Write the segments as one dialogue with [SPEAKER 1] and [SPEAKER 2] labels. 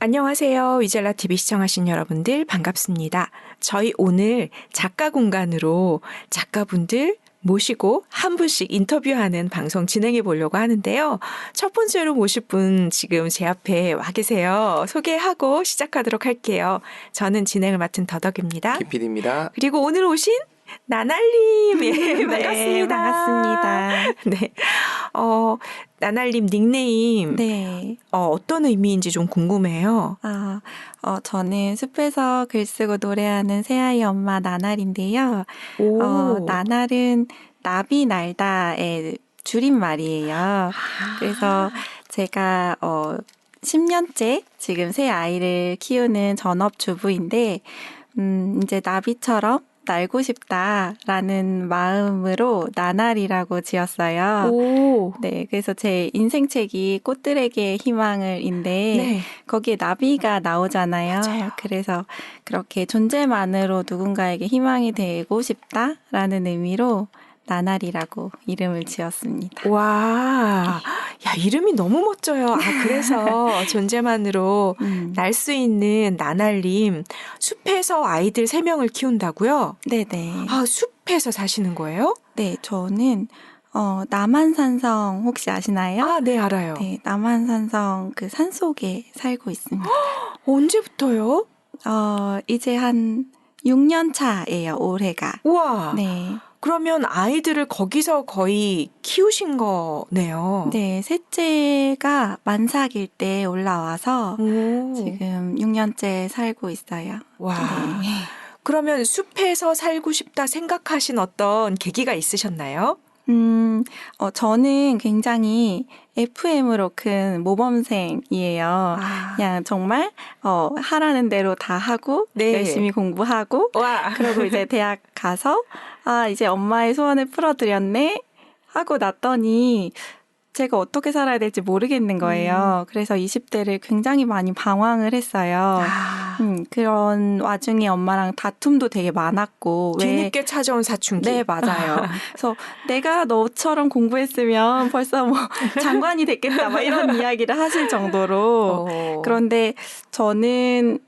[SPEAKER 1] 안녕하세요. 위젤라 TV 시청하신 여러분들 반갑습니다. 저희 오늘 작가 공간으로 작가분들 모시고 한 분씩 인터뷰하는 방송 진행해 보려고 하는데요. 첫 번째로 모실 분 지금 제 앞에 와 계세요. 소개하고 시작하도록 할게요. 저는 진행을 맡은 더덕입니다.
[SPEAKER 2] 김PD입니다.
[SPEAKER 1] 그리고 오늘 오신 나날님, 예,
[SPEAKER 3] 네,
[SPEAKER 1] 반갑습니다.
[SPEAKER 3] 반갑습니다.
[SPEAKER 1] 네, 나날님 닉네임,
[SPEAKER 3] 네.
[SPEAKER 1] 어떤 의미인지 좀 궁금해요.
[SPEAKER 3] 저는 숲에서 글 쓰고 노래하는 새아이 엄마 나날인데요.
[SPEAKER 1] 오,
[SPEAKER 3] 나날은 나비 날다의 줄임말이에요. 그래서 제가 10년째 지금 새 아이를 키우는 전업주부인데, 이제 나비처럼 날고 싶다라는 마음으로 나날이라고 지었어요.
[SPEAKER 1] 오,
[SPEAKER 3] 네, 그래서 제 인생책이 꽃들에게 희망을인데
[SPEAKER 1] 네.
[SPEAKER 3] 거기에 나비가 나오잖아요.
[SPEAKER 1] 맞아요.
[SPEAKER 3] 그래서 그렇게 존재만으로 누군가에게 희망이 되고 싶다라는 의미로 나날이라고 이름을 지었습니다.
[SPEAKER 1] 와, 야, 이름이 너무 멋져요. 그래서 존재만으로 날 수 있는 나날님, 숲에서 아이들 3명을 키운다고요?
[SPEAKER 3] 네네.
[SPEAKER 1] 숲에서 사시는 거예요?
[SPEAKER 3] 네, 저는 남한산성 혹시 아시나요?
[SPEAKER 1] 네, 알아요.
[SPEAKER 3] 네, 남한산성 그 산속에 살고 있습니다.
[SPEAKER 1] 언제부터요?
[SPEAKER 3] 이제 한 6년 차예요, 올해가.
[SPEAKER 1] 우와.
[SPEAKER 3] 네.
[SPEAKER 1] 그러면 아이들을 거기서 거의 키우신 거네요.
[SPEAKER 3] 네, 셋째가 만삭일 때 올라와서
[SPEAKER 1] 오.
[SPEAKER 3] 지금 6년째 살고 있어요.
[SPEAKER 1] 와.
[SPEAKER 3] 네.
[SPEAKER 1] 그러면 숲에서 살고 싶다 생각하신 어떤 계기가 있으셨나요?
[SPEAKER 3] 저는 굉장히 FM으로 큰 모범생이에요. 그냥 정말, 하라는 대로 다 하고,
[SPEAKER 1] 네.
[SPEAKER 3] 열심히 공부하고,
[SPEAKER 1] 와.
[SPEAKER 3] 그리고 이제 대학 가서, 이제 엄마의 소원을 풀어드렸네? 하고 났더니, 제가 어떻게 살아야 될지 모르겠는 거예요. 그래서 20대를 굉장히 많이 방황을 했어요. 그런 와중에 엄마랑 다툼도 되게 많았고.
[SPEAKER 1] 뒤늦게 찾아온 사춘기.
[SPEAKER 3] 네, 맞아요. 그래서 내가 너처럼 공부했으면 벌써 뭐 장관이 됐겠다, 막 이런 이야기를 하실 정도로. 그런데 저는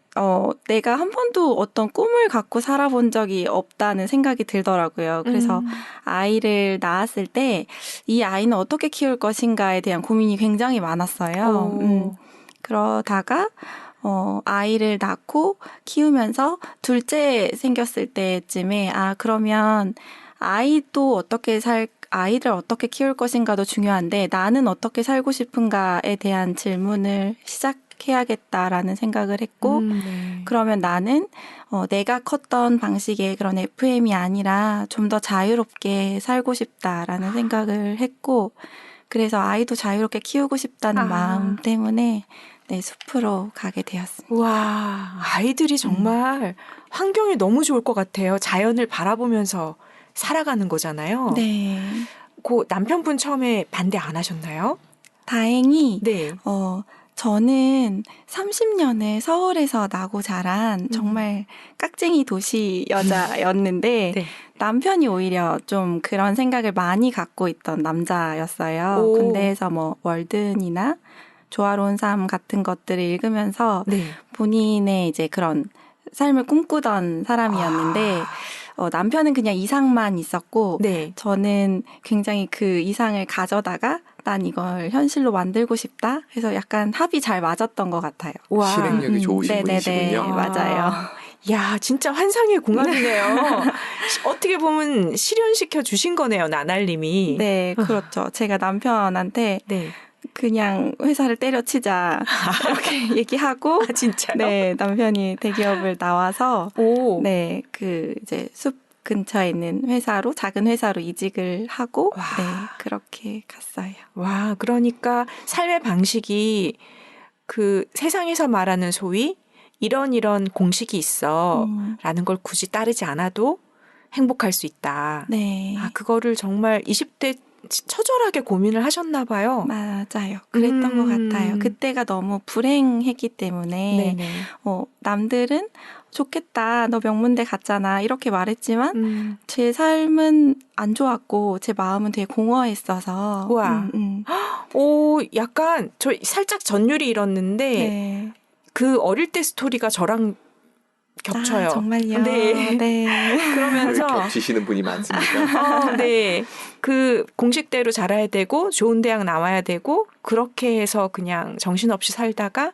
[SPEAKER 3] 내가 한 번도 어떤 꿈을 갖고 살아본 적이 없다는 생각이 들더라고요. 그래서 아이를 낳았을 때 이 아이는 어떻게 키울 것인가에 대한 고민이 굉장히 많았어요. 그러다가 아이를 낳고 키우면서 둘째 생겼을 때쯤에 그러면 아이들 어떻게 키울 것인가도 중요한데 나는 어떻게 살고 싶은가에 대한 질문을 시작해야겠다라는 생각을 했고
[SPEAKER 1] 네.
[SPEAKER 3] 그러면 나는 내가 컸던 방식의 그런 FM이 아니라 좀 더 자유롭게 살고 싶다라는 생각을 했고 그래서 아이도 자유롭게 키우고 싶다는 마음 때문에 네, 숲으로 가게 되었습니다.
[SPEAKER 1] 와, 아이들이 정말 환경이 너무 좋을 것 같아요. 자연을 바라보면서 살아가는 거잖아요.
[SPEAKER 3] 네.
[SPEAKER 1] 그 남편분 처음에 반대 안 하셨나요?
[SPEAKER 3] 다행히
[SPEAKER 1] 네.
[SPEAKER 3] 저는 30년을 서울에서 나고 자란 정말 깍쟁이 도시 여자였는데
[SPEAKER 1] 네.
[SPEAKER 3] 남편이 오히려 좀 그런 생각을 많이 갖고 있던 남자였어요. 군대에서 뭐 월든이나 조화로운 삶 같은 것들을 읽으면서
[SPEAKER 1] 네.
[SPEAKER 3] 본인의 이제 그런 삶을 꿈꾸던 사람이었는데 남편은 그냥 이상만 있었고
[SPEAKER 1] 네.
[SPEAKER 3] 저는 굉장히 그 이상을 가져다가 난 이걸 현실로 만들고 싶다 해서 약간 합이 잘 맞았던 것 같아요.
[SPEAKER 2] 와. 실행력이 좋으신 분이시군요.
[SPEAKER 3] 맞아요.
[SPEAKER 1] 야, 진짜 환상의 궁합이네요. 어떻게 보면 실현시켜 주신 거네요, 나날님이.
[SPEAKER 3] 네, 그렇죠. 제가 남편한테
[SPEAKER 1] 네.
[SPEAKER 3] 그냥 회사를 때려치자 이렇게 얘기하고
[SPEAKER 1] 진짜요?
[SPEAKER 3] 네, 남편이 대기업을 나와서 네, 그 이제 숲 근처에 있는 회사로 작은 회사로 이직을 하고 네, 그렇게 갔어요.
[SPEAKER 1] 와, 그러니까 삶의 방식이 그 세상에서 말하는 소위 이런 공식이 있어 라는 걸 굳이 따르지 않아도 행복할 수 있다.
[SPEAKER 3] 네.
[SPEAKER 1] 그거를 정말 20대 처절하게 고민을 하셨나 봐요.
[SPEAKER 3] 맞아요. 그랬던 것 같아요. 그때가 너무 불행했기 때문에
[SPEAKER 1] 네네.
[SPEAKER 3] 남들은 좋겠다. 너 명문대 갔잖아. 이렇게 말했지만 제 삶은 안 좋았고 제 마음은 되게 공허했어서.
[SPEAKER 1] 와. 오, 약간 저 살짝 전율이 잃었는데
[SPEAKER 3] 네.
[SPEAKER 1] 그 어릴 때 스토리가 저랑 겹쳐요.
[SPEAKER 3] 아, 정말요?
[SPEAKER 1] 네.
[SPEAKER 3] 네.
[SPEAKER 1] 그러면서
[SPEAKER 2] 겹치시는 분이 많습니까?
[SPEAKER 1] 네. 그 공식대로 자라야 되고 좋은 대학 나와야 되고 그렇게 해서 그냥 정신없이 살다가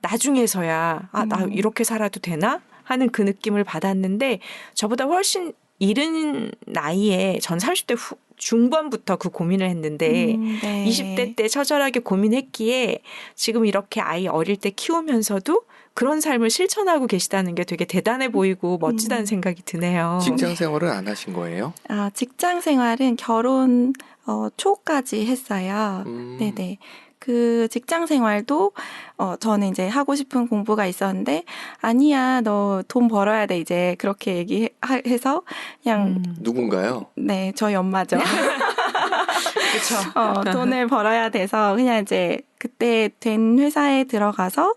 [SPEAKER 1] 나중에서야 나 이렇게 살아도 되나 하는 그 느낌을 받았는데 저보다 훨씬 이른 나이에 전 30대 중반부터 그 고민을 했는데
[SPEAKER 3] 네.
[SPEAKER 1] 20대 때 처절하게 고민했기에 지금 이렇게 아이 어릴 때 키우면서도 그런 삶을 실천하고 계시다는 게 되게 대단해 보이고 멋지다는 생각이 드네요.
[SPEAKER 2] 직장 생활은 안 하신 거예요?
[SPEAKER 3] 직장 생활은 결혼 초까지 했어요. 네네. 그 직장 생활도 저는 이제 하고 싶은 공부가 있었는데 아니야 너 돈 벌어야 돼 이제 그렇게 얘기해서 그냥
[SPEAKER 2] 누군가요?
[SPEAKER 3] 네 저희 엄마죠.
[SPEAKER 1] 그렇죠.
[SPEAKER 3] 돈을 벌어야 돼서 그냥 이제 그때 된 회사에 들어가서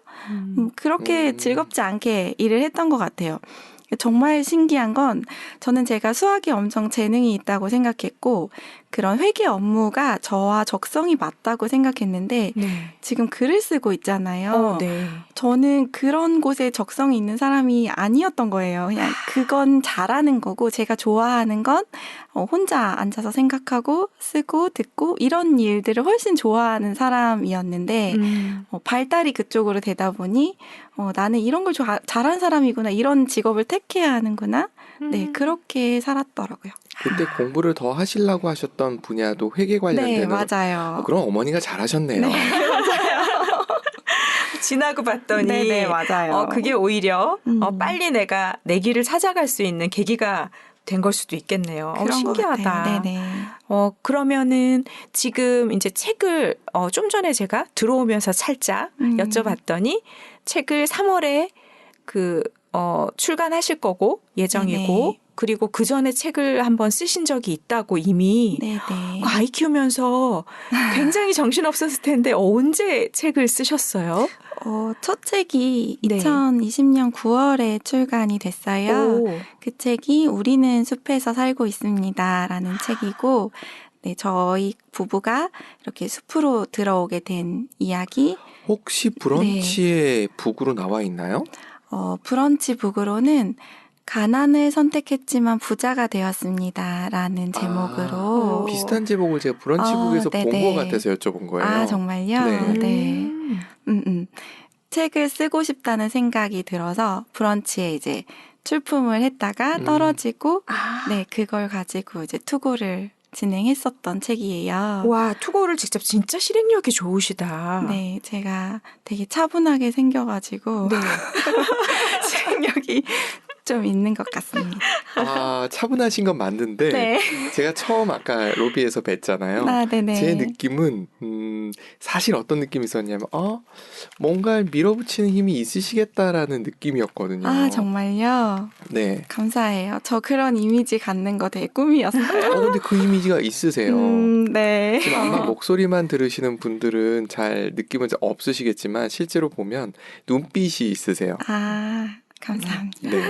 [SPEAKER 3] 그렇게 즐겁지 않게 일을 했던 것 같아요. 정말 신기한 건 저는 제가 수학에 엄청 재능이 있다고 생각했고 그런 회계 업무가 저와 적성이 맞다고 생각했는데
[SPEAKER 1] 네.
[SPEAKER 3] 지금 글을 쓰고 있잖아요.
[SPEAKER 1] 네.
[SPEAKER 3] 저는 그런 곳에 적성이 있는 사람이 아니었던 거예요. 그냥 그건 잘하는 거고 제가 좋아하는 건 혼자 앉아서 생각하고 쓰고 듣고 이런 일들을 훨씬 좋아하는 사람이었는데 발달이 그쪽으로 되다 보니 나는 이런 걸 잘하는 사람이구나. 이런 직업을 택해야 하는구나. 네, 그렇게 살았더라고요.
[SPEAKER 2] 그때 공부를 더 하시려고 하셨던 분야도 회계 관련되는.
[SPEAKER 3] 네, 맞아요.
[SPEAKER 2] 그럼 어머니가 잘하셨네요.
[SPEAKER 3] 네,
[SPEAKER 1] 지나고 봤더니
[SPEAKER 3] 네, 맞아요.
[SPEAKER 1] 그게 오히려 빨리 내가 내 길을 찾아갈 수 있는 계기가 된 걸 수도 있겠네요.
[SPEAKER 3] 그런
[SPEAKER 1] 신기하다.
[SPEAKER 3] 네네.
[SPEAKER 1] 그러면은 지금 이제 책을 좀 전에 제가 들어오면서 살짝 여쭤봤더니 책을 3월에 출간하실 거고 예정이고
[SPEAKER 3] 네네.
[SPEAKER 1] 그리고 그 전에 책을 한번 쓰신 적이 있다고 이미
[SPEAKER 3] 네네.
[SPEAKER 1] 아이 키우면서 굉장히 정신없었을 텐데 언제 책을 쓰셨어요?
[SPEAKER 3] 첫 책이
[SPEAKER 1] 네.
[SPEAKER 3] 2020년 9월에 출간이 됐어요.
[SPEAKER 1] 오.
[SPEAKER 3] 그 책이 우리는 숲에서 살고 있습니다라는 책이고, 네, 저희 부부가 이렇게 숲으로 들어오게 된 이야기.
[SPEAKER 2] 혹시 브런치의 북으로 나와 있나요?
[SPEAKER 3] 브런치 북으로는 가난을 선택했지만 부자가 되었습니다라는 제목으로.
[SPEAKER 2] 비슷한 제목을 제가 브런치북에서 본
[SPEAKER 3] 네네.
[SPEAKER 2] 것 같아서 여쭤본 거예요.
[SPEAKER 3] 아, 정말요?
[SPEAKER 2] 네.
[SPEAKER 3] 네. 책을 쓰고 싶다는 생각이 들어서 브런치에 이제 출품을 했다가 떨어지고, 네, 그걸 가지고 이제 투고를 진행했었던 책이에요.
[SPEAKER 1] 와, 투고를 직접 진짜 실행력이 좋으시다.
[SPEAKER 3] 네, 제가 되게 차분하게 생겨가지고
[SPEAKER 1] 네.
[SPEAKER 3] 실행력이 좀 있는 것 같습니다.
[SPEAKER 2] 차분하신 건 맞는데
[SPEAKER 3] 네.
[SPEAKER 2] 제가 처음 아까 로비에서 뵀잖아요.
[SPEAKER 3] 네네.
[SPEAKER 2] 제 느낌은 사실 어떤 느낌이 있었냐면 뭔가 밀어붙이는 힘이 있으시겠다라는 느낌이었거든요.
[SPEAKER 3] 아, 정말요?
[SPEAKER 2] 네.
[SPEAKER 3] 감사해요. 저 그런 이미지 갖는 거 되게 꿈이었어요.
[SPEAKER 2] 근데 그 이미지가 있으세요.
[SPEAKER 3] 네.
[SPEAKER 2] 지금 아마 목소리만 들으시는 분들은 잘 느낌은 없으시겠지만 실제로 보면 눈빛이 있으세요.
[SPEAKER 3] 감사합니다.
[SPEAKER 2] 네.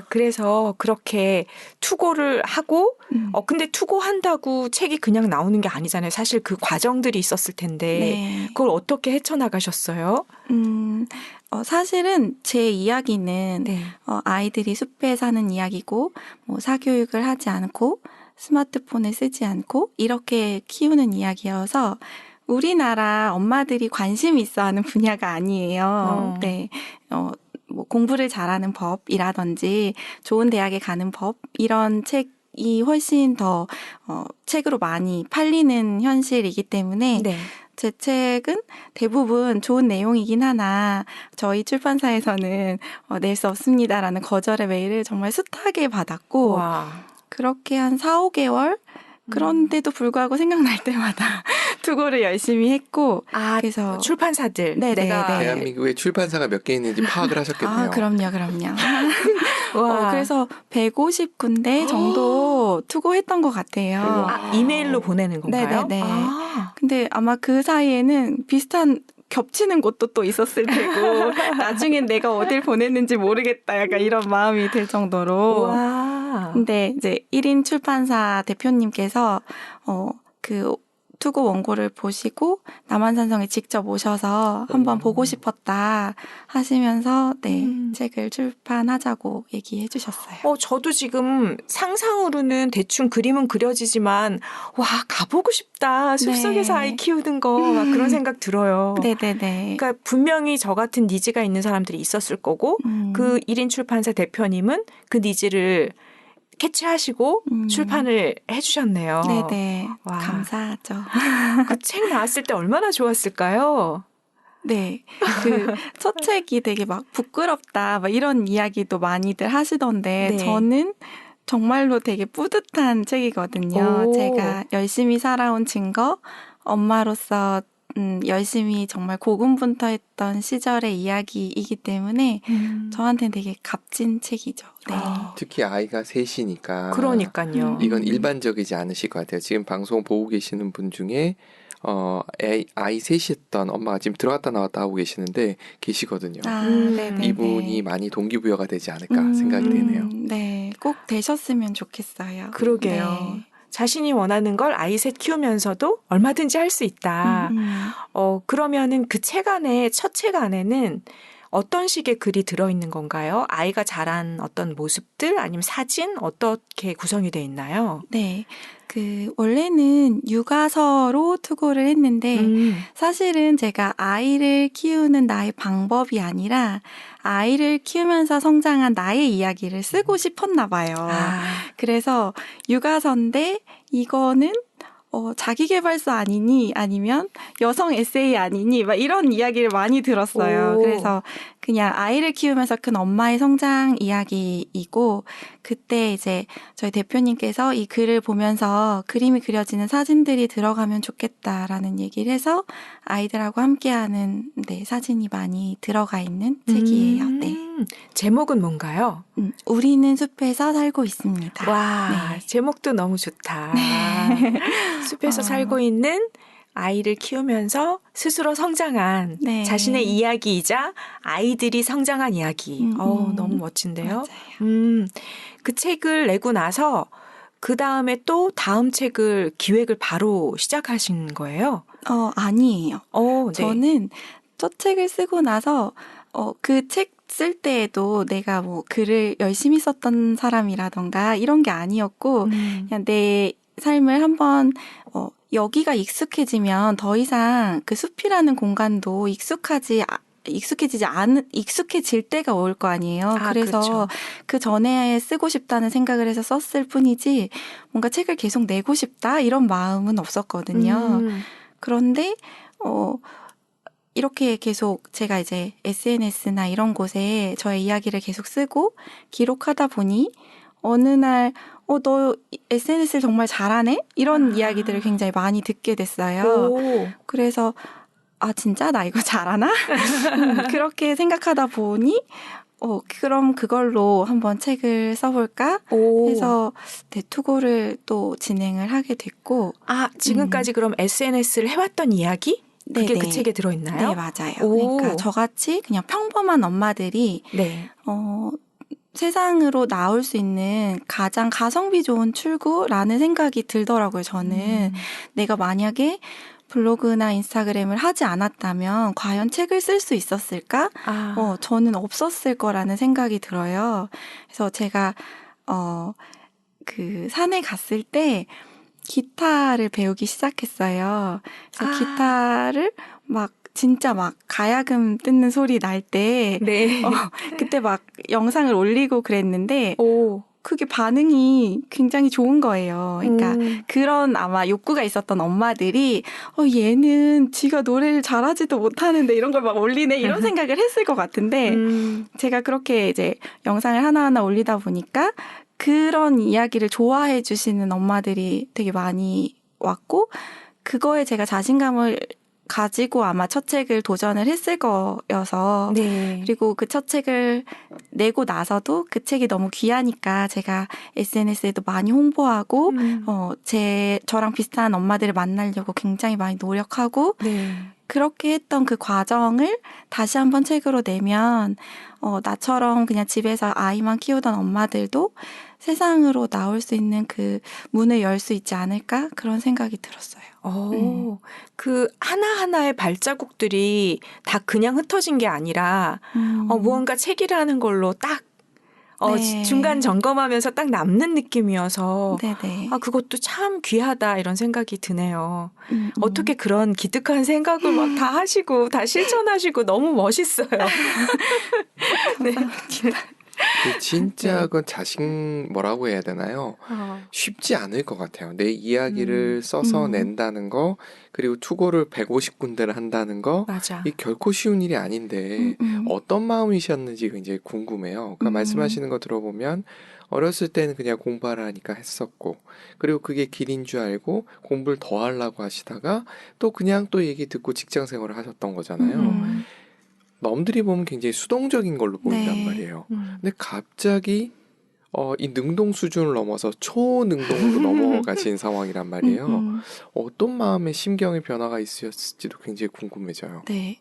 [SPEAKER 1] 그래서 그렇게 투고를 하고, 근데 투고한다고 책이 그냥 나오는 게 아니잖아요. 사실 그 과정들이 있었을 텐데,
[SPEAKER 3] 네.
[SPEAKER 1] 그걸 어떻게 헤쳐나가셨어요?
[SPEAKER 3] 사실은 제 이야기는
[SPEAKER 1] 네.
[SPEAKER 3] 아이들이 숲에 사는 이야기고, 사교육을 하지 않고, 스마트폰을 쓰지 않고, 이렇게 키우는 이야기여서, 우리나라 엄마들이 관심 있어 하는 분야가 아니에요. 네. 공부를 잘하는 법이라든지 좋은 대학에 가는 법 이런 책이 훨씬 더 책으로 많이 팔리는 현실이기 때문에
[SPEAKER 1] 네.
[SPEAKER 3] 제 책은 대부분 좋은 내용이긴 하나 저희 출판사에서는 낼 수 없습니다라는 거절의 메일을 정말 숱하게 받았고
[SPEAKER 1] 와.
[SPEAKER 3] 그렇게 한 4, 5개월 그런데도 불구하고 생각날 때마다 투고를 열심히 했고 그래서
[SPEAKER 1] 출판사들
[SPEAKER 3] 네네,
[SPEAKER 1] 내가
[SPEAKER 3] 네.
[SPEAKER 2] 대한민국에 출판사가 몇 개 있는지 파악을 하셨겠네요.
[SPEAKER 3] 그럼요.
[SPEAKER 1] 와.
[SPEAKER 3] 그래서 150군데 정도 투고했던 것 같아요.
[SPEAKER 1] 이메일로 보내는 건가요?
[SPEAKER 3] 네네네. 근데 아마 그 사이에는 비슷한 겹치는 곳도 또 있었을 테고 나중엔 내가 어딜 보냈는지 모르겠다 약간 이런 마음이 들 정도로.
[SPEAKER 1] 와.
[SPEAKER 3] 근데 이제 1인 출판사 대표님께서 투고 원고를 보시고 남한산성에 직접 오셔서 한번 보고 싶었다 하시면서 네, 책을 출판하자고 얘기해 주셨어요.
[SPEAKER 1] 저도 지금 상상으로는 대충 그림은 그려지지만 와 가보고 싶다. 숲속에서
[SPEAKER 3] 네.
[SPEAKER 1] 아이 키우는 거 막 그런 생각 들어요.
[SPEAKER 3] 네네네.
[SPEAKER 1] 그러니까 분명히 저 같은 니즈가 있는 사람들이 있었을 거고 그 1인 출판사 대표님은 그 니즈를 캐치하시고 출판을 해주셨네요.
[SPEAKER 3] 네네.
[SPEAKER 1] 와.
[SPEAKER 3] 감사하죠.
[SPEAKER 1] 그 책 나왔을 때 얼마나 좋았을까요?
[SPEAKER 3] 네. 그 첫 책이 되게 막 부끄럽다 막 이런 이야기도 많이들 하시던데
[SPEAKER 1] 네.
[SPEAKER 3] 저는 정말로 되게 뿌듯한 책이거든요.
[SPEAKER 1] 오.
[SPEAKER 3] 제가 열심히 살아온 증거, 엄마로서 열심히 정말 고군분투했던 시절의 이야기이기 때문에 저한테는 되게 값진 책이죠. 네.
[SPEAKER 2] 특히 아이가 셋이니까
[SPEAKER 1] 그러니까요.
[SPEAKER 2] 이건 일반적이지 않으실 것 같아요. 지금 방송 보고 계시는 분 중에 아이 셋이었던 엄마가 지금 들어갔다 나왔다 하고 계시거든요.
[SPEAKER 3] 네네네.
[SPEAKER 2] 이분이 많이 동기부여가 되지 않을까 생각이 되네요.
[SPEAKER 3] 네, 꼭 되셨으면 좋겠어요.
[SPEAKER 1] 그러게요.
[SPEAKER 3] 네.
[SPEAKER 1] 자신이 원하는 걸 아이 셋 키우면서도 얼마든지 할 수 있다. 그러면은 그 책 안에, 첫 책 안에는 어떤 식의 글이 들어있는 건가요? 아이가 자란 어떤 모습들 아니면 사진 어떻게 구성이 돼 있나요?
[SPEAKER 3] 네. 원래는 육아서로 투고를 했는데, 사실은 제가 아이를 키우는 나의 방법이 아니라, 아이를 키우면서 성장한 나의 이야기를 쓰고 싶었나 봐요. 그래서 육아서인데, 이거는 자기계발서 아니니 아니면 여성 에세이 아니니 막 이런 이야기를 많이 들었어요.
[SPEAKER 1] 오.
[SPEAKER 3] 그래서 그냥 아이를 키우면서 큰 엄마의 성장 이야기이고 그때 이제 저희 대표님께서 이 글을 보면서 그림이 그려지는 사진들이 들어가면 좋겠다라는 얘기를 해서 아이들하고 함께하는 네, 사진이 많이 들어가 있는 책이에요. 네.
[SPEAKER 1] 제목은 뭔가요?
[SPEAKER 3] 우리는 숲에서 살고 있습니다.
[SPEAKER 1] 와,
[SPEAKER 3] 네.
[SPEAKER 1] 제목도 너무 좋다.
[SPEAKER 3] 네.
[SPEAKER 1] 숲에서 살고 있는 아이를 키우면서 스스로 성장한
[SPEAKER 3] 네.
[SPEAKER 1] 자신의 이야기이자 아이들이 성장한 이야기. 너무 멋진데요.
[SPEAKER 3] 맞아요.
[SPEAKER 1] 그 책을 내고 나서 그 다음에 또 다음 책을 기획을 바로 시작하신 거예요?
[SPEAKER 3] 아니에요.
[SPEAKER 1] 네.
[SPEAKER 3] 저는 첫 책을 쓰고 나서 그 책 쓸 때에도 내가 뭐 글을 열심히 썼던 사람이라던가 이런 게 아니었고 그냥 내 삶을 한번 여기가 익숙해지면 더 이상 그 숲이라는 공간도 익숙해질 때가 올 거 아니에요. 그래서
[SPEAKER 1] 그렇죠.
[SPEAKER 3] 그 전에 쓰고 싶다는 생각을 해서 썼을 뿐이지 뭔가 책을 계속 내고 싶다 이런 마음은 없었거든요. 그런데 이렇게 계속 제가 이제 SNS나 이런 곳에 저의 이야기를 계속 쓰고 기록하다 보니 어느 날 너 SNS를 정말 잘하네? 이런 이야기들을 굉장히 많이 듣게 됐어요. 그래서 진짜 나 이거 잘하나? 그렇게 생각하다 보니 그럼 그걸로 한번 책을 써볼까? 해서 투고를 또 진행을 하게 됐고
[SPEAKER 1] 지금까지 그럼 SNS를 해왔던 이야기? 그게 그 책에 들어있나요?
[SPEAKER 3] 네, 맞아요. 그러니까 저같이 그냥 평범한 엄마들이
[SPEAKER 1] 네.
[SPEAKER 3] 세상으로 나올 수 있는 가장 가성비 좋은 출구라는 생각이 들더라고요. 저는 내가 만약에 블로그나 인스타그램을 하지 않았다면 과연 책을 쓸 수 있었을까? 저는 없었을 거라는 생각이 들어요. 그래서 제가 그 산에 갔을 때 기타를 배우기 시작했어요. 그래서 기타를 진짜 가야금 뜯는 소리 날 때
[SPEAKER 1] 네.
[SPEAKER 3] 그때 영상을 올리고 그랬는데 그게 반응이 굉장히 좋은 거예요. 그러니까 그런 아마 욕구가 있었던 엄마들이 얘는 지가 노래를 잘하지도 못하는데 이런 걸 올리네 이런 생각을 했을 것 같은데 제가 그렇게 이제 영상을 하나하나 올리다 보니까 그런 이야기를 좋아해 주시는 엄마들이 되게 많이 왔고 그거에 제가 자신감을 가지고 아마 첫 책을 도전을 했을 거여서 그리고 그 첫 책을 내고 나서도 그 책이 너무 귀하니까 제가 SNS에도 많이 홍보하고 저랑 비슷한 엄마들을 만나려고 굉장히 많이 노력하고 그렇게 했던 그 과정을 다시 한번 책으로 내면 나처럼 그냥 집에서 아이만 키우던 엄마들도 세상으로 나올 수 있는 그 문을 열 수 있지 않을까 그런 생각이 들었어요.
[SPEAKER 1] 그 하나하나의 발자국들이 다 그냥 흩어진 게 아니라 무언가 체계라는 걸로 딱
[SPEAKER 3] 네.
[SPEAKER 1] 중간 점검하면서 딱 남는 느낌이어서
[SPEAKER 3] 네네.
[SPEAKER 1] 그것도 참 귀하다 이런 생각이 드네요. 어떻게 그런 기특한 생각을 막 다 하시고 다 실천하시고 너무 멋있어요. 네.
[SPEAKER 2] 진짜
[SPEAKER 1] 네.
[SPEAKER 2] 그건 뭐라고 해야 되나요? 쉽지 않을 것 같아요. 내 이야기를 써서 낸다는 거, 그리고 투고를 150군데를 한다는 거,
[SPEAKER 1] 맞아.
[SPEAKER 2] 이 결코 쉬운 일이 아닌데 어떤 마음이셨는지 굉장히 궁금해요. 그러니까 말씀하시는 거 들어보면 어렸을 때는 그냥 공부하라 하니까 했었고, 그리고 그게 길인 줄 알고 공부를 더 하려고 하시다가 또 그냥 또 얘기 듣고 직장 생활을 하셨던 거잖아요. 남들이 보면 굉장히 수동적인 걸로 보인단
[SPEAKER 3] 네.
[SPEAKER 2] 말이에요. 근데 갑자기 이 능동 수준을 넘어서 초능동으로 넘어가신 상황이란 말이에요. 어떤 마음의 심경의 변화가 있으셨을지도 굉장히 궁금해져요.
[SPEAKER 3] 네.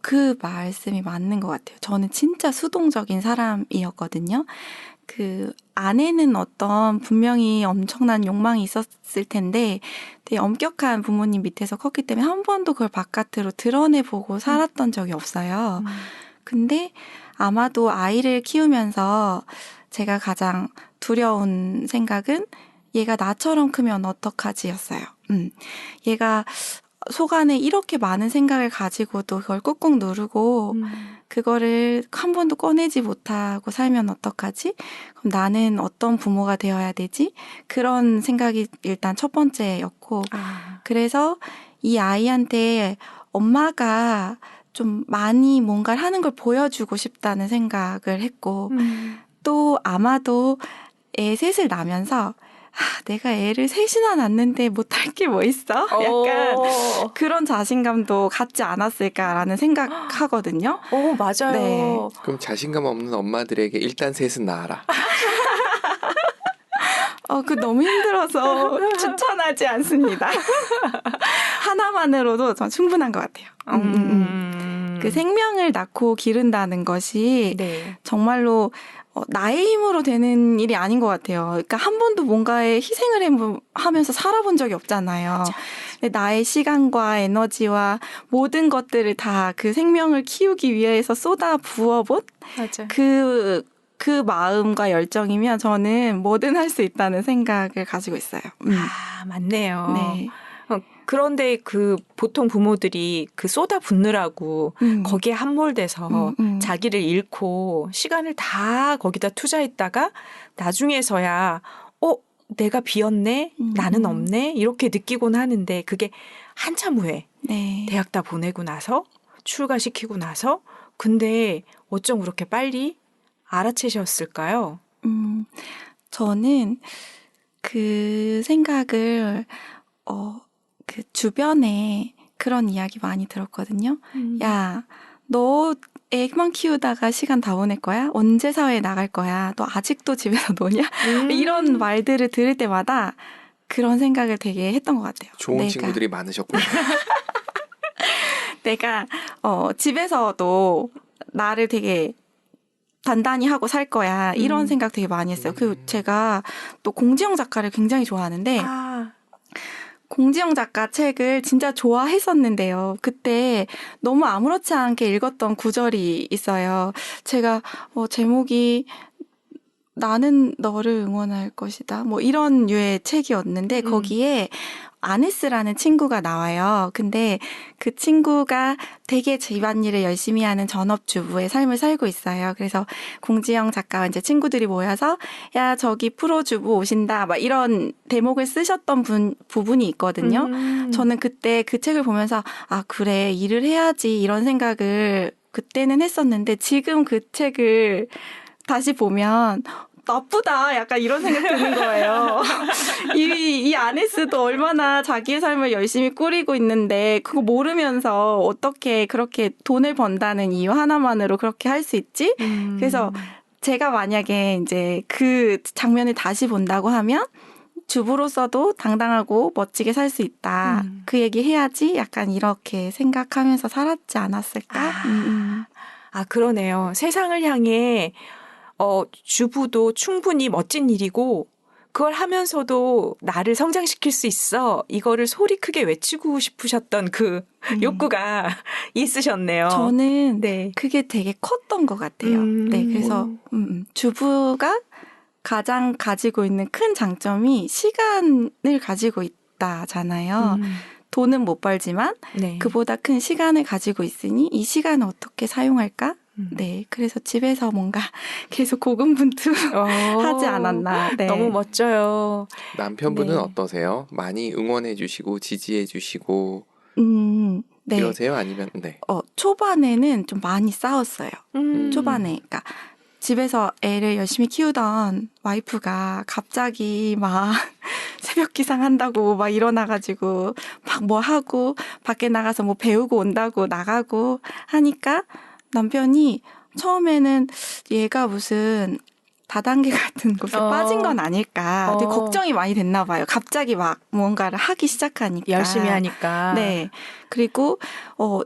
[SPEAKER 3] 그 말씀이 맞는 것 같아요. 저는 진짜 수동적인 사람이었거든요. 그 안에는 어떤 분명히 엄청난 욕망이 있었을 텐데 되게 엄격한 부모님 밑에서 컸기 때문에 한 번도 그걸 바깥으로 드러내보고 살았던 적이 없어요. 근데 아마도 아이를 키우면서 제가 가장 두려운 생각은 얘가 나처럼 크면 어떡하지였어요. 얘가 속 안에 이렇게 많은 생각을 가지고도 그걸 꾹꾹 누르고 그거를 한 번도 꺼내지 못하고 살면 어떡하지? 그럼 나는 어떤 부모가 되어야 되지? 그런 생각이 일단 첫 번째였고 그래서 이 아이한테 엄마가 좀 많이 뭔가를 하는 걸 보여주고 싶다는 생각을 했고 또 아마도 애 셋을 낳으면서 내가 애를 셋이나 낳는데 못할 게 뭐 있어? 약간 그런 자신감도 갖지 않았을까라는 생각하거든요.
[SPEAKER 1] 맞아요.
[SPEAKER 3] 네.
[SPEAKER 2] 그럼 자신감 없는 엄마들에게 일단 셋은 낳아라.
[SPEAKER 3] 그 너무 힘들어서 추천하지 않습니다. 하나만으로도 전 충분한 것 같아요. 그 생명을 낳고 기른다는 것이
[SPEAKER 1] 네.
[SPEAKER 3] 정말로 나의 힘으로 되는 일이 아닌 것 같아요. 그러니까 한 번도 뭔가에 희생을 하면서 살아본 적이 없잖아요. 근데 나의 시간과 에너지와 모든 것들을 다 그 생명을 키우기 위해서 쏟아 부어본
[SPEAKER 1] 맞아.
[SPEAKER 3] 그 마음과 열정이면 저는 뭐든 할 수 있다는 생각을 가지고 있어요.
[SPEAKER 1] 맞네요.
[SPEAKER 3] 네.
[SPEAKER 1] 그런데 보통 부모들이 쏟아 붓느라고 거기에 함몰돼서 자기를 잃고 시간을 다 거기다 투자했다가 나중에서야 내가 비었네? 나는 없네? 이렇게 느끼곤 하는데 그게 한참 후에
[SPEAKER 3] 네.
[SPEAKER 1] 대학 다 보내고 나서 출가시키고 나서 근데 어쩜 그렇게 빨리 알아채셨을까요?
[SPEAKER 3] 저는 그 생각을 그 주변에 그런 이야기 많이 들었거든요. 야, 너 애만 키우다가 시간 다 보낼 거야? 언제 사회에 나갈 거야? 너 아직도 집에서 노냐? 이런 말들을 들을 때마다 그런 생각을 되게 했던 것 같아요.
[SPEAKER 2] 좋은 친구들이 많으셨군요.
[SPEAKER 3] 내가 집에서도 나를 되게 단단히 하고 살 거야. 이런 생각 되게 많이 했어요. 그리고 제가 또 공지영 작가를 굉장히 좋아하는데 공지영 작가 책을 진짜 좋아했었는데요. 그때 너무 아무렇지 않게 읽었던 구절이 있어요. 제가 제목이 나는 너를 응원할 것이다. 뭐 이런 류의 책이었는데 거기에 아네스라는 친구가 나와요. 근데 그 친구가 되게 집안일을 열심히 하는 전업주부의 삶을 살고 있어요. 그래서 공지영 작가와 이제 친구들이 모여서 야 저기 프로주부 오신다 막 이런 대목을 쓰셨던 부분이 있거든요. 저는 그때 그 책을 보면서 그래 일을 해야지 이런 생각을 그때는 했었는데 지금 그 책을 다시 보면 나쁘다 약간 이런 생각 드는 거예요. 이 아네스도 얼마나 자기의 삶을 열심히 꾸리고 있는데 그거 모르면서 어떻게 그렇게 돈을 번다는 이유 하나만으로 그렇게 할 수 있지? 그래서 제가 만약에 이제 그 장면을 다시 본다고 하면 주부로서도 당당하고 멋지게 살 수 있다. 그 얘기 해야지 약간 이렇게 생각하면서 살았지 않았을까?
[SPEAKER 1] 그러네요. 세상을 향해 주부도 충분히 멋진 일이고 그걸 하면서도 나를 성장시킬 수 있어. 이거를 소리 크게 외치고 싶으셨던 그 욕구가 있으셨네요.
[SPEAKER 3] 저는
[SPEAKER 1] 네.
[SPEAKER 3] 그게 되게 컸던 것 같아요. 네, 그래서 주부가 가장 가지고 있는 큰 장점이 시간을 가지고 있다잖아요. 돈은 못 벌지만
[SPEAKER 1] 네.
[SPEAKER 3] 그보다 큰 시간을 가지고 있으니 이 시간을 어떻게 사용할까? 네, 그래서 집에서 뭔가 계속 고군분투하지 않았나. 네.
[SPEAKER 1] 너무 멋져요.
[SPEAKER 2] 남편분은
[SPEAKER 1] 네.
[SPEAKER 2] 어떠세요? 많이 응원해주시고 지지해주시고
[SPEAKER 3] 네.
[SPEAKER 2] 이러세요? 아니면 네.
[SPEAKER 3] 초반에는 좀 많이 싸웠어요. 초반에. 그러니까 집에서 애를 열심히 키우던 와이프가 갑자기 막 새벽 기상한다고 막 일어나가지고 막 뭐 하고 밖에 나가서 뭐 배우고 온다고 나가고 하니까 남편이 처음에는 얘가 무슨 다단계 같은 곳에 빠진 건 아닐까 되게 걱정이 많이 됐나 봐요. 갑자기 막 무언가를 하기 시작하니까.
[SPEAKER 1] 열심히 하니까.
[SPEAKER 3] 네. 그리고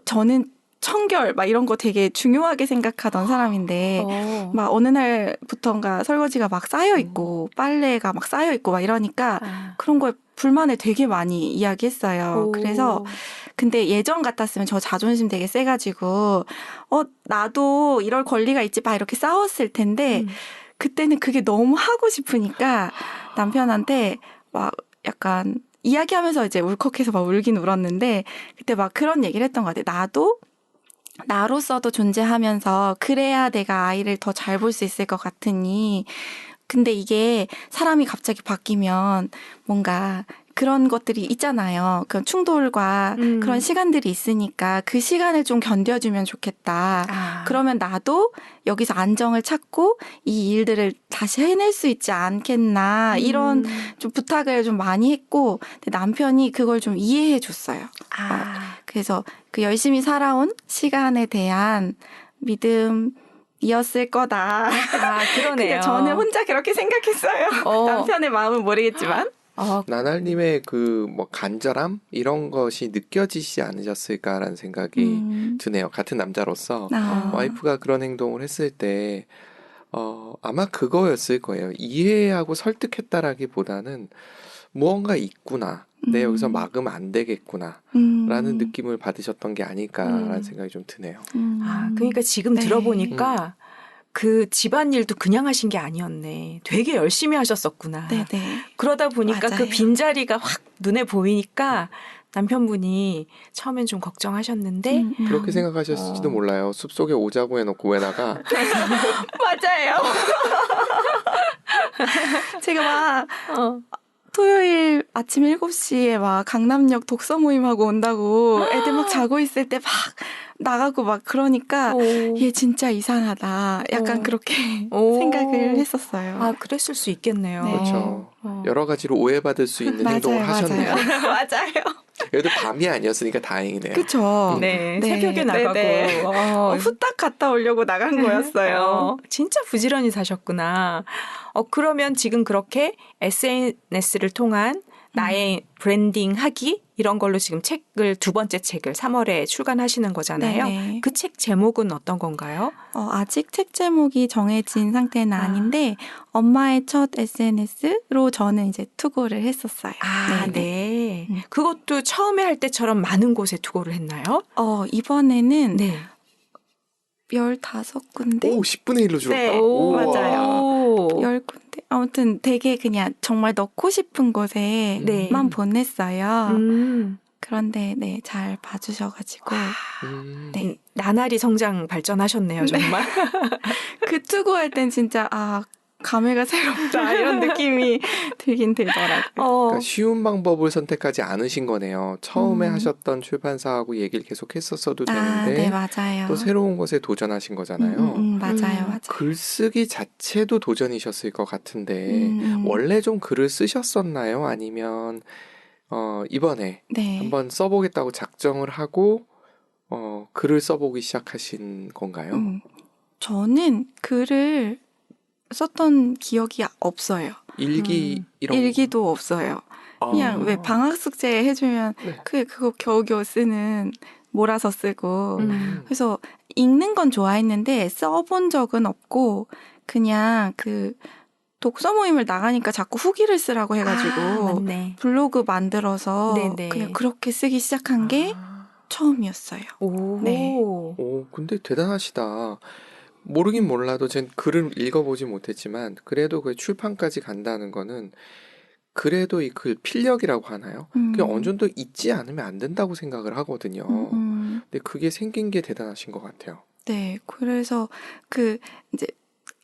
[SPEAKER 3] 저는 청결 막 이런 거 되게 중요하게 생각하던 사람인데 막 어느 날부터인가 설거지가 막 쌓여 있고 빨래가 막 쌓여 있고 막 이러니까 그런 거에 불만을 되게 많이 이야기했어요. 그래서 근데 예전 같았으면 저 자존심 되게 세가지고 나도 이럴 권리가 있지 막 이렇게 싸웠을 텐데 그때는 그게 너무 하고 싶으니까 남편한테 막 약간 이야기하면서 이제 울컥해서 막 울긴 울었는데 그때 막 그런 얘기를 했던 것 같아요. 나도 나로서도 존재하면서 그래야 내가 아이를 더 잘 볼 수 있을 것 같으니 근데 이게 사람이 갑자기 바뀌면 뭔가 그런 것들이 있잖아요. 그런 충돌과 그런 시간들이 있으니까 그 시간을 좀 견뎌주면 좋겠다. 그러면 나도 여기서 안정을 찾고 이 일들을 다시 해낼 수 있지 않겠나. 이런 좀 부탁을 좀 많이 했고 근데 남편이 그걸 좀 이해해 줬어요. 그래서 그 열심히 살아온 시간에 대한 믿음이었을 거다.
[SPEAKER 1] 그러네요.
[SPEAKER 3] 저는 혼자 그렇게 생각했어요. 남편의 마음은 모르겠지만.
[SPEAKER 2] 나날님의 그 뭐 간절함 이런 것이 느껴지지 않으셨을까라는 생각이 드네요. 같은 남자로서 와이프가 그런 행동을 했을 때 아마 그거였을 거예요. 이해하고 설득했다라기보다는 무언가 있구나. 내 여기서 막으면 안 되겠구나. 라는 느낌을 받으셨던 게 아닐까라는 생각이 좀 드네요.
[SPEAKER 1] 그러니까 지금
[SPEAKER 3] 네.
[SPEAKER 1] 들어보니까 그 집안일도 그냥 하신 게 아니었네. 되게 열심히 하셨었구나.
[SPEAKER 3] 네네.
[SPEAKER 1] 그러다 보니까
[SPEAKER 3] 맞아요.
[SPEAKER 1] 그 빈자리가 확 눈에 보이니까 남편분이 처음엔 좀 걱정하셨는데
[SPEAKER 2] 그렇게 생각하셨을지도 몰라요. 숲속에 오자고 해놓고 왜 나가?
[SPEAKER 3] 맞아요. 제가 막 토요일 아침 7시에 막 강남역 독서 모임하고 온다고 애들 막 자고 있을 때 막 나가고 막 그러니까 얘 진짜 이상하다. 약간 그렇게 생각을 했었어요.
[SPEAKER 1] 그랬을 수 있겠네요.
[SPEAKER 3] 네.
[SPEAKER 2] 그렇죠. 여러 가지로 오해받을 수 있는 행동을 하셨네요.
[SPEAKER 3] 맞아요.
[SPEAKER 2] 그래도 밤이 아니었으니까 다행이네요.
[SPEAKER 3] 그렇죠.
[SPEAKER 1] 네,
[SPEAKER 3] 네.
[SPEAKER 1] 새벽에 나가고
[SPEAKER 3] 네. 후딱 갔다 오려고 나간 거였어요.
[SPEAKER 1] 진짜 부지런히 사셨구나. 그러면 지금 그렇게 SNS를 통한 나의 브랜딩 하기 이런 걸로 지금 책을 두 번째 책을 3월에 출간하시는 거잖아요.
[SPEAKER 3] 네네.
[SPEAKER 1] 그 책 제목은 어떤 건가요?
[SPEAKER 3] 아직 책 제목이 정해진 상태는 아닌데 엄마의 첫 SNS로 저는 이제 투고를 했었어요.
[SPEAKER 1] 네. 그것도 처음에 할 때처럼 많은 곳에 투고를 했나요?
[SPEAKER 3] 이번에는
[SPEAKER 1] 네.
[SPEAKER 3] 15군데?
[SPEAKER 2] 오, 10분의 1로 줄었다.
[SPEAKER 3] 네,
[SPEAKER 2] 우와.
[SPEAKER 3] 맞아요. 10군데? 아무튼 되게 그냥 정말 넣고 싶은 곳에만 보냈어요. 그런데 네, 잘 봐주셔가지고 네.
[SPEAKER 1] 나날이 성장 발전하셨네요, 정말.
[SPEAKER 3] 그 투고할 땐 진짜 감회가 새롭다 이런 느낌이 들긴 들더라고요.
[SPEAKER 2] 그러니까 쉬운 방법을 선택하지 않으신 거네요. 처음에 하셨던 출판사하고 얘기를 계속 했었어도 되는데
[SPEAKER 3] 네, 맞아요.
[SPEAKER 2] 또 새로운 것에 도전하신 거잖아요.
[SPEAKER 3] 맞아요.
[SPEAKER 2] 글쓰기 자체도 도전이셨을 것 같은데 원래 좀 글을 쓰셨었나요? 아니면 이번에
[SPEAKER 3] 네.
[SPEAKER 2] 한번 써보겠다고 작정을 하고 글을 써보기 시작하신 건가요?
[SPEAKER 3] 저는 글을 썼던 기억이 없어요.
[SPEAKER 2] 일기 이런
[SPEAKER 3] 일기도 없어요. 그냥 왜 방학 숙제 해주면 그거 겨우겨우 쓰는 몰아서 쓰고 그래서 읽는 건 좋아했는데 써본 적은 없고 그냥 그 독서 모임을 나가니까 자꾸 후기를 쓰라고 해가지고
[SPEAKER 1] 맞네.
[SPEAKER 3] 블로그 만들어서
[SPEAKER 1] 네네.
[SPEAKER 3] 그냥 그렇게 쓰기 시작한 게 처음이었어요.
[SPEAKER 1] 오.
[SPEAKER 3] 네.
[SPEAKER 2] 오, 근데 대단하시다. 모르긴 몰라도 전 글을 읽어보지 못했지만 그래도 그 출판까지 간다는 거는 그래도 이 글 필력이라고 하나요? 그게 어느 정도 있지 않으면 안 된다고 생각을 하거든요. 근데 그게 생긴 게 대단하신 것 같아요.
[SPEAKER 3] 네, 그래서 이제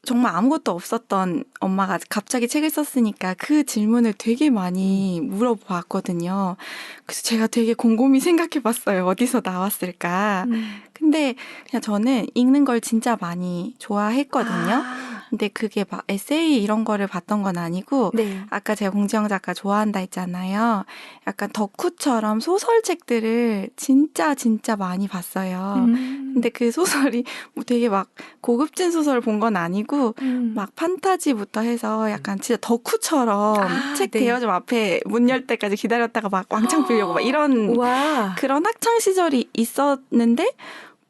[SPEAKER 3] 정말 아무것도 없었던 엄마가 갑자기 책을 썼으니까 그 질문을 되게 많이 물어봤거든요. 그래서 제가 되게 곰곰이 생각해봤어요. 어디서 나왔을까? 근데 그냥 저는 읽는 걸 진짜 많이 좋아했거든요. 근데 그게 막 에세이 이런 거를 봤던 건 아니고
[SPEAKER 1] 네.
[SPEAKER 3] 아까 제가 공지영 작가 좋아한다 했잖아요. 약간 덕후처럼 소설책들을 진짜 많이 봤어요. 근데 그 소설이 뭐 되게 막 고급진 소설을 본 건 아니고 막 판타지부터 해서 약간 진짜 덕후처럼 책
[SPEAKER 1] 네.
[SPEAKER 3] 대여점 앞에 문 열 때까지 기다렸다가 막 왕창 빌려고 막 이런
[SPEAKER 1] 와.
[SPEAKER 3] 그런 학창 시절이 있었는데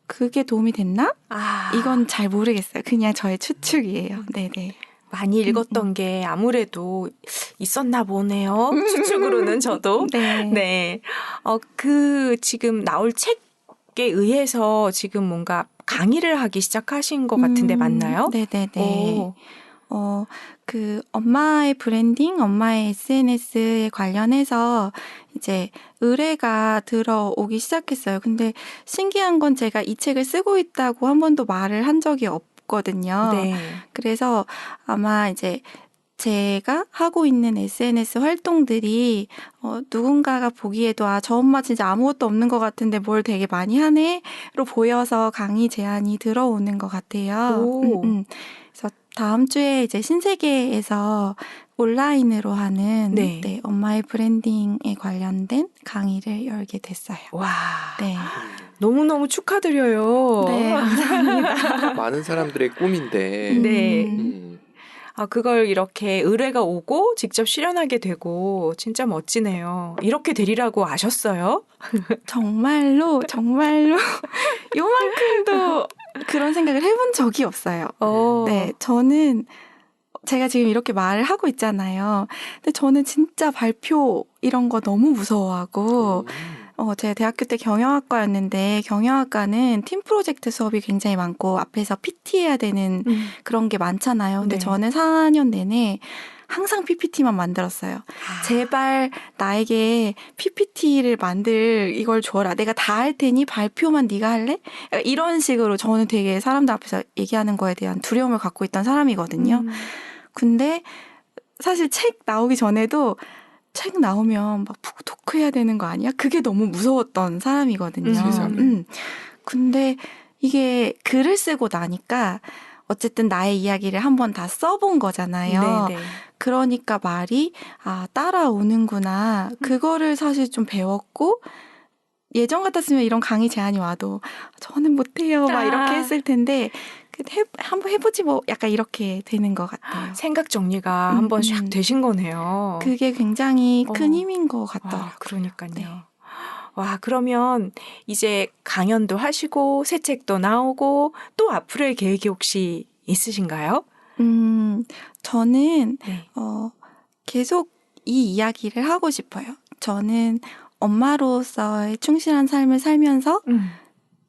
[SPEAKER 3] 그게 도움이 됐나? 이건 잘 모르겠어요. 그냥 저의 추측이에요. 네네.
[SPEAKER 1] 많이 읽었던 게 아무래도 있었나 보네요. 추측으로는 저도.
[SPEAKER 3] 네.
[SPEAKER 1] 네. 지금 나올 책에 의해서 지금 뭔가 강의를 하기 시작하신 것 같은데 맞나요?
[SPEAKER 3] 네네네. 엄마의 브랜딩, 엄마의 SNS에 관련해서 이제 의뢰가 들어오기 시작했어요. 근데 신기한 건 제가 이 책을 쓰고 있다고 한 번도 말을 한 적이 없거든요.
[SPEAKER 1] 네.
[SPEAKER 3] 그래서 아마 이제 제가 하고 있는 SNS 활동들이 누군가가 보기에도 저 엄마 진짜 아무것도 없는 것 같은데 뭘 되게 많이 하네로 보여서 강의 제안이 들어오는 것 같아요. 그래서 다음 주에 이제 신세계에서 온라인으로 하는
[SPEAKER 1] 네.
[SPEAKER 3] 엄마의 브랜딩에 관련된 강의를 열게 됐어요.
[SPEAKER 1] 와.
[SPEAKER 3] 네.
[SPEAKER 1] 너무너무 축하드려요.
[SPEAKER 3] 네, 감사합니다.
[SPEAKER 2] 많은 사람들의 꿈인데.
[SPEAKER 1] 네. 그걸 이렇게 의뢰가 오고 직접 실현하게 되고 진짜 멋지네요. 이렇게 되리라고 아셨어요?
[SPEAKER 3] 정말로 요만큼도 그런 생각을 해본 적이 없어요. 네, 저는 제가 지금 이렇게 말을 하고 있잖아요. 근데 저는 진짜 발표 이런 거 너무 무서워하고 제가 대학교 때 경영학과였는데 경영학과는 팀 프로젝트 수업이 굉장히 많고 앞에서 PT 해야 되는 그런 게 많잖아요. 근데
[SPEAKER 1] 네.
[SPEAKER 3] 저는 4년 내내 항상 PPT만 만들었어요. 제발 나에게 PPT를 만들 이걸 줘라. 내가 다 할 테니 발표만 네가 할래? 이런 식으로 저는 되게 사람들 앞에서 얘기하는 거에 대한 두려움을 갖고 있던 사람이거든요. 근데 사실 책 나오기 전에도 책 나오면 막 토크해야 되는 거 아니야? 그게 너무 무서웠던 사람이거든요.
[SPEAKER 2] 세상에.
[SPEAKER 3] 근데 이게 글을 쓰고 나니까 어쨌든 나의 이야기를 한번 다 써본 거잖아요.
[SPEAKER 1] 네네.
[SPEAKER 3] 그러니까 말이 따라오는구나. 그거를 사실 좀 배웠고 예전 같았으면 이런 강의 제안이 와도 저는 못해요. 막 이렇게 했을 텐데 한번 해보지 뭐 약간 이렇게 되는 것 같아요.
[SPEAKER 1] 생각 정리가 한번 샥 되신 거네요.
[SPEAKER 3] 그게 굉장히 큰 힘인 것 같더라고요.
[SPEAKER 1] 그러니까요.
[SPEAKER 3] 네.
[SPEAKER 1] 와, 그러면 이제 강연도 하시고 새 책도 나오고 또 앞으로의 계획이 혹시 있으신가요?
[SPEAKER 3] 저는
[SPEAKER 1] 네.
[SPEAKER 3] 계속 이 이야기를 하고 싶어요. 저는 엄마로서의 충실한 삶을 살면서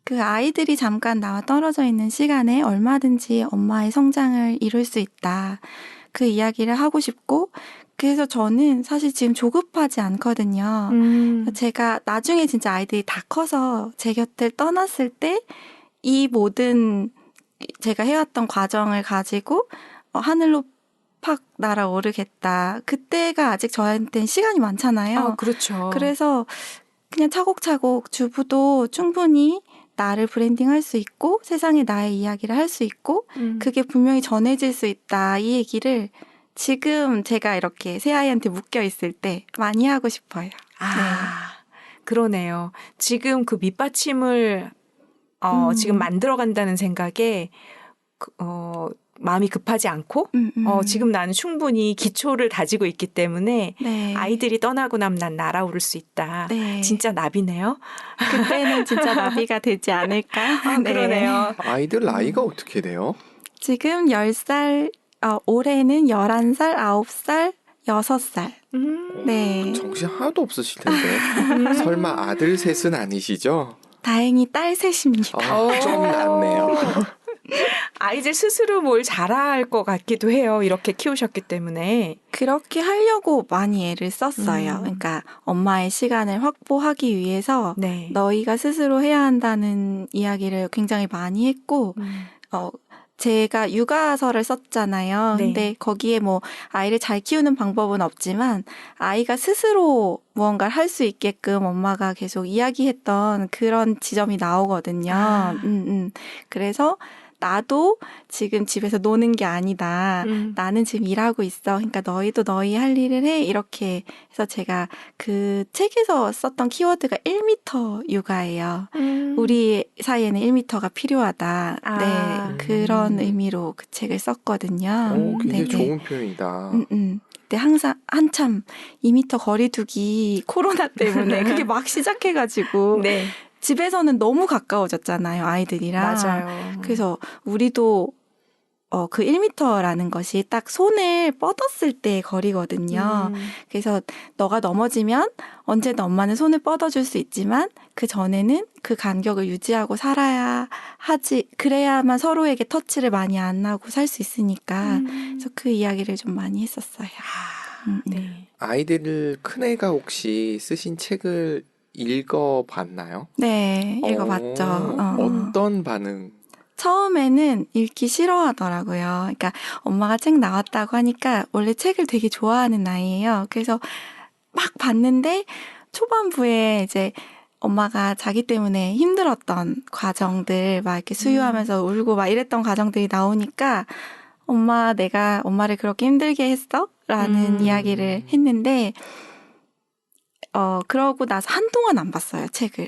[SPEAKER 3] 그 아이들이 잠깐 나와 떨어져 있는 시간에 얼마든지 엄마의 성장을 이룰 수 있다. 그 이야기를 하고 싶고 그래서 저는 사실 지금 조급하지 않거든요. 제가 나중에 진짜 아이들이 다 커서 제 곁을 떠났을 때 이 모든 제가 해왔던 과정을 가지고 하늘로 팍 날아오르겠다. 그때가 아직 저한테는 시간이 많잖아요.
[SPEAKER 1] 그렇죠.
[SPEAKER 3] 그래서 그냥 차곡차곡 주부도 충분히 나를 브랜딩할 수 있고 세상에 나의 이야기를 할 수 있고 그게 분명히 전해질 수 있다. 이 얘기를 지금 제가 이렇게 새아이한테 묶여 있을 때 많이 하고 싶어요. 네.
[SPEAKER 1] 그러네요. 지금 그 밑받침을 지금 만들어간다는 생각에 마음이 급하지 않고 지금 나는 충분히 기초를 다지고 있기 때문에
[SPEAKER 3] 네.
[SPEAKER 1] 아이들이 떠나고 나면 난 날아오를 수 있다.
[SPEAKER 3] 네.
[SPEAKER 1] 진짜 나비네요.
[SPEAKER 3] 그때는 진짜 나비가 되지 않을까?
[SPEAKER 1] 네. 그러네요.
[SPEAKER 2] 아이들 나이가 어떻게 돼요?
[SPEAKER 3] 지금 10살 올해는 11살, 9살, 6살. 네.
[SPEAKER 2] 정신 하나도 없으실 텐데. 설마 아들 셋은 아니시죠?
[SPEAKER 3] 다행히 딸 셋입니다.
[SPEAKER 2] 좀 낫네요.
[SPEAKER 1] 아이들 스스로 뭘 잘할 것 같기도 해요. 이렇게 키우셨기 때문에.
[SPEAKER 3] 그렇게 하려고 많이 애를 썼어요. 그러니까 엄마의 시간을 확보하기 위해서
[SPEAKER 1] 네.
[SPEAKER 3] 너희가 스스로 해야 한다는 이야기를 굉장히 많이 했고 제가 육아서를 썼잖아요.
[SPEAKER 1] 네.
[SPEAKER 3] 근데 거기에 뭐 아이를 잘 키우는 방법은 없지만 아이가 스스로 무언가를 할 수 있게끔 엄마가 계속 이야기했던 그런 지점이 나오거든요. 그래서 나도 지금 집에서 노는 게 아니다. 나는 지금 일하고 있어. 그러니까 너희도 너희 할 일을 해. 이렇게 해서 제가 그 책에서 썼던 키워드가 1m 육아예요. 우리 사이에는 1m가 필요하다. 네, 그런 의미로 그 책을 썼거든요.
[SPEAKER 2] 굉장히
[SPEAKER 3] 네네.
[SPEAKER 2] 좋은 표현이다.
[SPEAKER 3] 근데 항상 한참 2m 거리두기 코로나 때문에 그게 막 시작해가지고
[SPEAKER 1] 네.
[SPEAKER 3] 집에서는 너무 가까워졌잖아요, 아이들이랑.
[SPEAKER 1] 맞아요.
[SPEAKER 3] 그래서 우리도 그 1m라는 것이 딱 손을 뻗었을 때 거리거든요. 그래서 너가 넘어지면 언제든 엄마는 손을 뻗어줄 수 있지만 그 전에는 그 간격을 유지하고 살아야 하지. 그래야만 서로에게 터치를 많이 안 하고 살 수 있으니까. 그래서 그 이야기를 좀 많이 했었어요.
[SPEAKER 1] 네.
[SPEAKER 2] 아이들 큰애가 혹시 쓰신 책을 읽어봤나요?
[SPEAKER 3] 네, 읽어봤죠.
[SPEAKER 2] 어떤 반응?
[SPEAKER 3] 처음에는 읽기 싫어하더라고요. 그러니까 엄마가 책 나왔다고 하니까 원래 책을 되게 좋아하는 아이예요. 그래서 막 봤는데 초반부에 이제 엄마가 자기 때문에 힘들었던 과정들 막 이렇게 수유하면서 울고 막 이랬던 과정들이 나오니까 엄마, 내가 엄마를 그렇게 힘들게 했어? 라는 이야기를 했는데 그러고 나서 한동안 안 봤어요, 책을.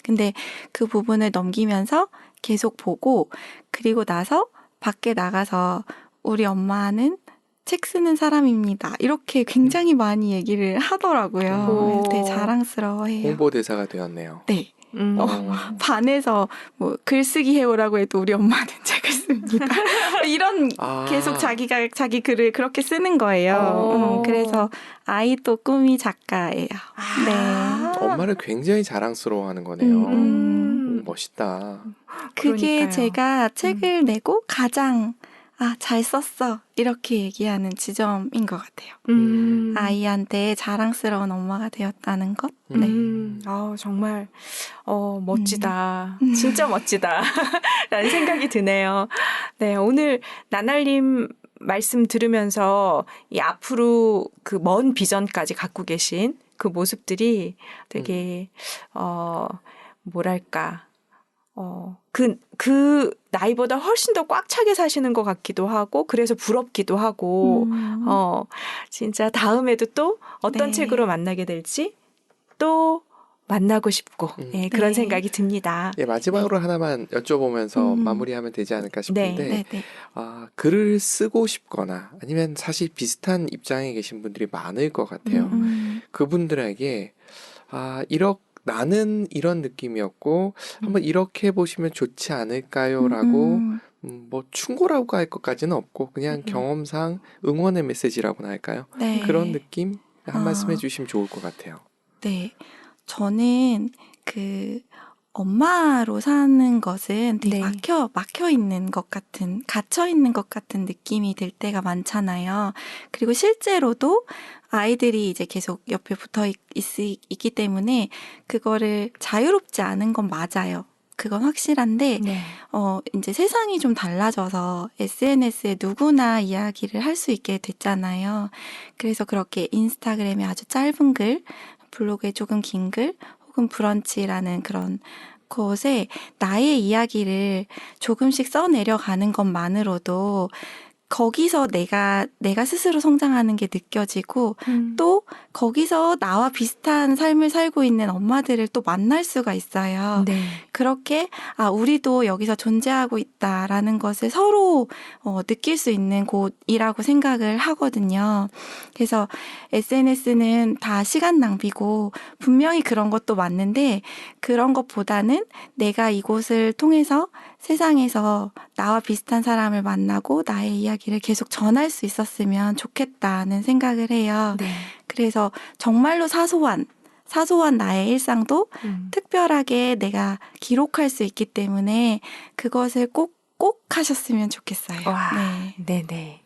[SPEAKER 3] 근데 그 부분을 넘기면서 계속 보고, 그리고 나서 밖에 나가서 우리 엄마는 책 쓰는 사람입니다. 이렇게 굉장히 많이 얘기를 하더라고요. 되게 자랑스러워해요.
[SPEAKER 2] 홍보대사가 되었네요.
[SPEAKER 3] 네. 반에서 뭐 글쓰기 해오라고 해도 우리 엄마는 책을 씁니다. 이런 계속 자기가 자기 글을 그렇게 쓰는 거예요. 그래서 아이도 꿈이 작가예요. 네.
[SPEAKER 2] 엄마를 굉장히 자랑스러워하는 거네요. 멋있다.
[SPEAKER 3] 그게
[SPEAKER 1] 그러니까요.
[SPEAKER 3] 제가 책을 내고 가장 잘 썼어. 이렇게 얘기하는 지점인 것 같아요. 아이한테 자랑스러운 엄마가 되었다는 것. 네.
[SPEAKER 1] 정말 멋지다. 진짜 멋지다. 라는 생각이 드네요. 네, 오늘 나날님 말씀 들으면서 이 앞으로 그 먼 비전까지 갖고 계신 그 모습들이 되게 뭐랄까 그 나이보다 훨씬 더 꽉 차게 사시는 것 같기도 하고, 그래서 부럽기도 하고, 진짜 다음에도 또 어떤
[SPEAKER 3] 네.
[SPEAKER 1] 책으로 만나게 될지 또 만나고 싶고, 그런
[SPEAKER 3] 네.
[SPEAKER 1] 생각이 듭니다.
[SPEAKER 2] 예, 마지막으로 하나만 여쭤보면서 마무리하면 되지 않을까 싶은데,
[SPEAKER 3] 네.
[SPEAKER 2] 글을 쓰고 싶거나 아니면 사실 비슷한 입장에 계신 분들이 많을 것 같아요. 그분들에게, 나는 이런 느낌이었고 한번 이렇게 해보시면 좋지 않을까요? 라고 뭐 충고라고 할 것까지는 없고 그냥 경험상 응원의 메시지라고나 할까요?
[SPEAKER 3] 네.
[SPEAKER 2] 그런 느낌 한 말씀 해주시면 좋을 것 같아요.
[SPEAKER 3] 네. 저는 엄마로 사는 것은 되게
[SPEAKER 1] 네.
[SPEAKER 3] 막혀 있는 것 같은, 갇혀 있는 것 같은 느낌이 들 때가 많잖아요. 그리고 실제로도 아이들이 이제 계속 옆에 붙어 있기 때문에 그거를 자유롭지 않은 건 맞아요. 그건 확실한데,
[SPEAKER 1] 네.
[SPEAKER 3] 이제 세상이 좀 달라져서 SNS에 누구나 이야기를 할 수 있게 됐잖아요. 그래서 그렇게 인스타그램에 아주 짧은 글, 블로그에 조금 긴 글, 혹은 브런치라는 그런 곳에 나의 이야기를 조금씩 써내려가는 것만으로도 거기서 내가 스스로 성장하는 게 느껴지고 또 거기서 나와 비슷한 삶을 살고 있는 엄마들을 또 만날 수가 있어요.
[SPEAKER 1] 네.
[SPEAKER 3] 그렇게 우리도 여기서 존재하고 있다라는 것을 서로 느낄 수 있는 곳이라고 생각을 하거든요. 그래서 SNS는 다 시간 낭비고 분명히 그런 것도 맞는데 그런 것보다는 내가 이곳을 통해서 세상에서 나와 비슷한 사람을 만나고 나의 이야기를 이야기를 계속 전할 수 있었으면 좋겠다는 생각을 해요.
[SPEAKER 1] 네.
[SPEAKER 3] 그래서 정말로 사소한 나의 일상도 특별하게 내가 기록할 수 있기 때문에 그것을 꼭 하셨으면 좋겠어요.
[SPEAKER 1] 와,
[SPEAKER 3] 네.
[SPEAKER 1] 네네.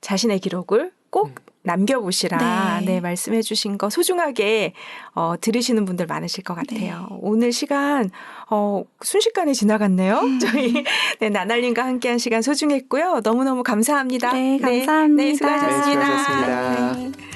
[SPEAKER 1] 자신의 기록을 꼭 남겨보시라. 네, 말씀해 주신 거 소중하게 들으시는 분들 많으실 것 같아요.
[SPEAKER 3] 네.
[SPEAKER 1] 오늘 시간 순식간에 지나갔네요. 저희 나날님과 함께한 시간 소중했고요. 너무너무 감사합니다.
[SPEAKER 3] 네, 감사합니다.
[SPEAKER 1] 네, 수고하셨습니다.
[SPEAKER 2] 네, 수고하셨습니다.
[SPEAKER 3] 네.